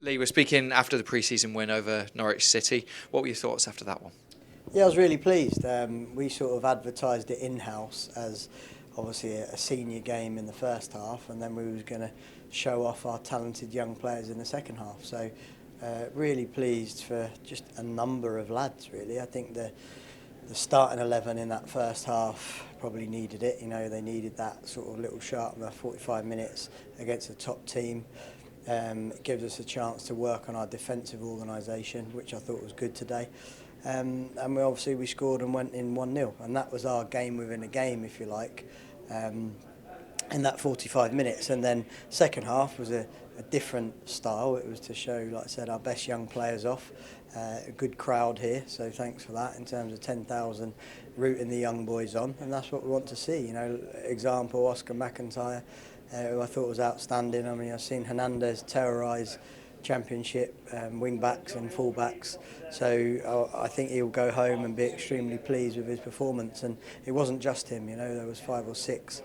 Lee, we're speaking after the pre-season win over Norwich City. What were your thoughts after that one? Yeah, I was really pleased. We sort of advertised it in-house as obviously a senior game in the first half, and then we was going to show off our talented young players in the second half. So really pleased for just a number of lads, really. I think the starting 11 in that first half probably needed it. You know, they needed that sort of little sharpener 45 minutes against a top team. It gives us a chance to work on our defensive organisation, which I thought was good today. And we scored and went in 1-0, and that was our game within a game, if you like, in that 45 minutes. And then second half was a different style. It was to show, like I said, our best young players off. A good crowd here, so thanks for that in terms of 10,000 rooting the young boys on, and that's what we want to see. You know, example, Oscar McIntyre, who I thought was outstanding. I mean, I've seen Hernandez terrorise Championship wing backs and full backs, so I think he'll go home and be extremely pleased with his performance. And it wasn't just him, you know, there was 5 or 6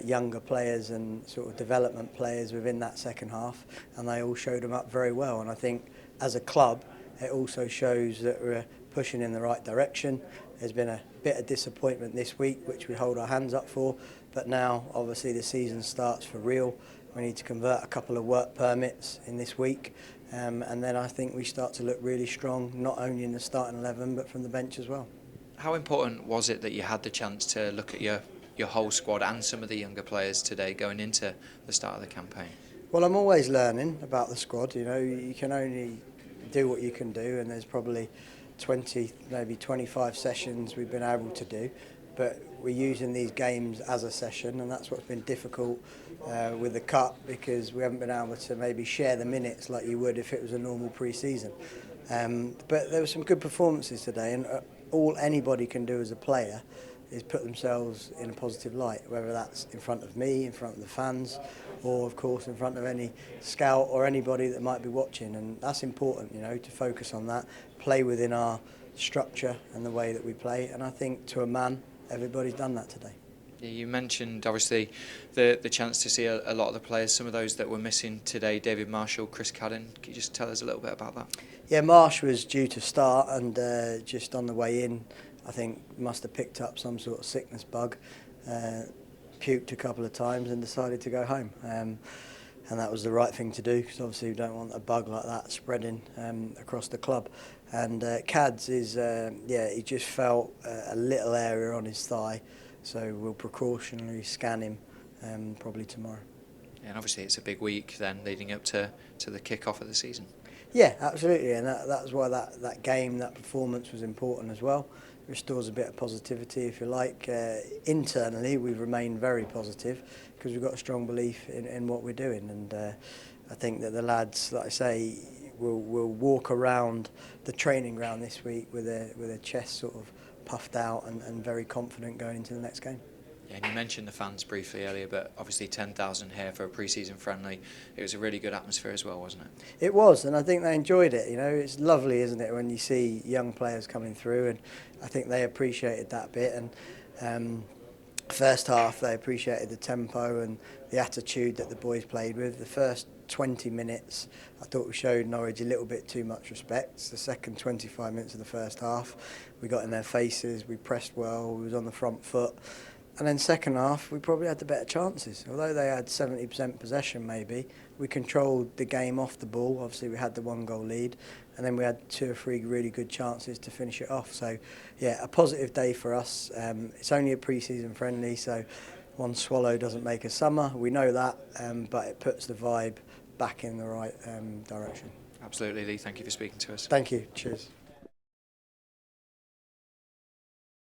younger players and sort of development players within that second half, and they all showed them up very well. And I think as a club it also shows that we're pushing in the right direction. There's been a bit of disappointment this week, which we hold our hands up for, but now obviously the season starts for real. We need to convert a couple of work permits in this week, and then I think we start to look really strong, not only in the starting 11 but from the bench as well. How important was it that you had the chance to look at your whole squad and some of the younger players today going into the start of the campaign? Well, I'm always learning about the squad. You know, you can only do what you can do, and there's probably 20, maybe 25 sessions we've been able to do, but we're using these games as a session, and that's what's been difficult with the cup, because we haven't been able to maybe share the minutes like you would if it was a normal pre-season. But there were some good performances today, and all anybody can do as a player is put themselves in a positive light, whether that's in front of me, in front of the fans, or of course in front of any scout or anybody that might be watching. And that's important, you know, to focus on that, play within our structure and the way that we play. And I think to a man, everybody's done that today. Yeah, you mentioned obviously the chance to see a lot of the players, some of those that were missing today, David Marshall, Chris Cadden. Can you just tell us a little bit about that? Yeah, Marsh was due to start, and just on the way in, I think must have picked up some sort of sickness bug, puked a couple of times and decided to go home. And that was the right thing to do, because obviously we don't want a bug like that spreading across the club. And Cads is, he just felt a little area on his thigh, so we'll precautionally scan him probably tomorrow. Yeah, and obviously it's a big week then leading up to the kick-off of the season. Yeah, absolutely, and that's why that game, that performance was important as well. Restores a bit of positivity, if you like. Internally, we've remained very positive because we've got a strong belief in what we're doing, and I think that the lads, like I say, will walk around the training ground this week with their chest sort of puffed out and very confident going into the next game. Yeah, and you mentioned the fans briefly earlier, but obviously 10,000 here for a pre-season friendly. It was a really good atmosphere as well, wasn't it? It was, and I think they enjoyed it. You know, it's lovely, isn't it, when you see young players coming through, and I think they appreciated that bit. And first half, they appreciated the tempo and the attitude that the boys played with. The first 20 minutes, I thought we showed Norwich a little bit too much respect. The second 25 minutes of the first half, we got in their faces, we pressed well, we was on the front foot. And then second half, we probably had the better chances. Although they had 70% possession maybe, we controlled the game off the ball. Obviously, we had the 1-goal lead, and then we had 2 or 3 really good chances to finish it off. So, yeah, a positive day for us. It's only a pre-season friendly, so one swallow doesn't make a summer. We know that, but it puts the vibe back in the right direction. Absolutely, Lee. Thank you for speaking to us. Thank you. Cheers.